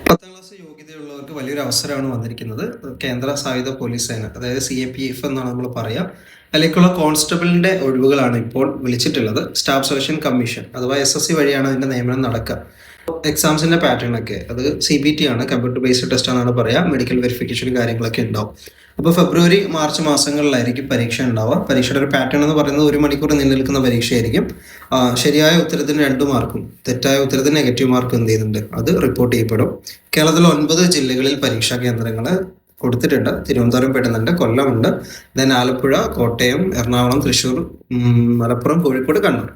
10ാം class യോഗ്യതയുള്ളവർക്ക് വലിയൊരു അവസരമാണ് വന്നിരിക്കുന്നത്. കേന്ദ്ര സായുധ പോലീസ് സേന, അതായത് CAPF എന്നാണ് നമ്മൾ പറയുക. അതിലേക്കുള്ള കോൺസ്റ്റബിളിന്റെ ഒഴിവുകളാണ് ഇപ്പോൾ വിളിച്ചിട്ടുള്ളത്. സ്റ്റാഫ് സെലക്ഷൻ കമ്മീഷൻ അഥവാ SSC വഴിയാണ് അതിന്റെ നിയമനം നടക്കുക. എക്സാംസിന്റെ പാറ്റേൺ ഒക്കെ അത് CBT ആണ്, കമ്പ്യൂട്ടർ ബേസ്ഡ് ടെസ്റ്റ് എന്നാണ് പറയുക. മെഡിക്കൽ വെരിഫിക്കേഷൻ കാര്യങ്ങളൊക്കെ ഉണ്ടാവും. അപ്പോൾ ഫെബ്രുവരി മാർച്ച് മാസങ്ങളിലായിരിക്കും പരീക്ഷ ഉണ്ടാവുക. പരീക്ഷയുടെ ഒരു പാറ്റേൺ എന്ന് പറയുന്നത് 1 മണിക്കൂർ നീണ്ടു നിൽക്കുന്ന പരീക്ഷയായിരിക്കും. ശരിയായ ഉത്തരത്തിന് 2 മാർക്കും തെറ്റായ ഉത്തരത്തിന് നെഗറ്റീവ് മാർക്കും എന്ത് ചെയ്യുന്നുണ്ട്, അത് റിപ്പോർട്ട് ചെയ്യപ്പെടും. കേരളത്തിൽ 9 ജില്ലകളിൽ പരീക്ഷാ കേന്ദ്രങ്ങൾ കൊടുത്തിട്ടുണ്ട്. തിരുവനന്തപുരം പെടുന്നുണ്ട്, കൊല്ലമുണ്ട്, ദെൻ ആലപ്പുഴ, കോട്ടയം, എറണാകുളം, തൃശ്ശൂർ, മലപ്പുറം, കോഴിക്കോട്, കണ്ണൂർ.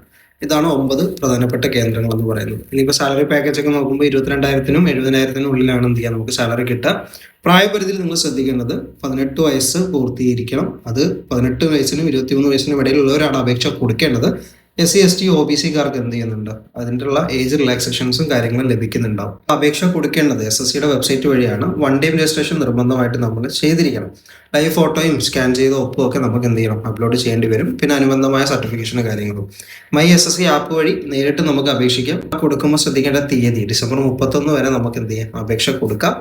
ഇതാണ് 9 പ്രധാനപ്പെട്ട കേന്ദ്രങ്ങൾ എന്ന് പറയുന്നത്. ഇനിയിപ്പോൾ സാലറി പാക്കേജ് ഒക്കെ നോക്കുമ്പോൾ 22,000-നും 70,000-നും ഉള്ളിലാണ് എന്ത് ചെയ്യുക, നമുക്ക് സാലറി കിട്ടുക. പ്രായപരിധിയിൽ നിങ്ങൾ ശ്രദ്ധിക്കേണ്ടത് 18 വയസ്സ് പൂർത്തീകരിക്കണം. അത് 18 വയസ്സിനും 23 വയസ്സിനും ഇടയിലുള്ളവരാണ് അപേക്ഷ കൊടുക്കേണ്ടത്. SC ST OBC കാർക്ക് എന്ത് ചെയ്യുന്നുണ്ട്, അതിൻ്റെ ഉള്ള ഏജ് റിലാക്സേഷൻസും കാര്യങ്ങളും ലഭിക്കുന്നുണ്ടാവും. അപേക്ഷ കൊടുക്കേണ്ടത് SSCയുടെ വെബ്സൈറ്റ് വഴിയാണ്. 1 ടൈം രജിസ്ട്രേഷൻ നിർബന്ധമായിട്ട് നമ്മൾ ചെയ്തിരിക്കണം. ലൈവ് ഫോട്ടോയും സ്കാൻ ചെയ്ത ഒപ്പും ഒക്കെ നമുക്ക് എന്ത് ചെയ്യണം, അപ്ലോഡ് ചെയ്യേണ്ടി വരും. പിന്നെ അനുബന്ധമായ സർട്ടിഫിക്കേഷനും കാര്യങ്ങളും മൈ SSC ആപ്പ് വഴി നേരിട്ട് നമുക്ക് അപേക്ഷിക്കാം. കൊടുക്കുമ്പോൾ ശ്രദ്ധിക്കേണ്ട തീയതി ഡിസംബർ 31 വരെ നമുക്ക് എന്ത് ചെയ്യാം, അപേക്ഷ കൊടുക്കാം.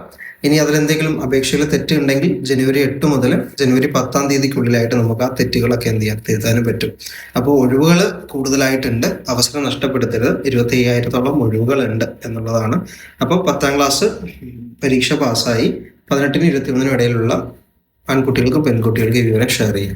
ഇനി അതിലെന്തെങ്കിലും അപേക്ഷയിൽ തെറ്റുണ്ടെങ്കിൽ ജനുവരി 8 മുതൽ ജനുവരി 10 തീയതിക്കുള്ളിലായിട്ട് നമുക്ക് ആ തെറ്റുകളൊക്കെ എന്ത് ചെയ്യാൻ തിരുത്താനും പറ്റും. അപ്പോൾ ഒഴിവുകൾ കൂടുതലായിട്ടുണ്ട്, അവസരം നഷ്ടപ്പെടുത്തരുത്. 25,000-ഓളം ഒഴിവുകളുണ്ട് എന്നുള്ളതാണ്. അപ്പോൾ 10ാം ക്ലാസ് പരീക്ഷ പാസ്സായി 18-നും 21-നും ഇടയിലുള്ള ആൺകുട്ടികൾക്കും പെൺകുട്ടികൾക്കും ഈ വിവരം ഷെയർ ചെയ്യും.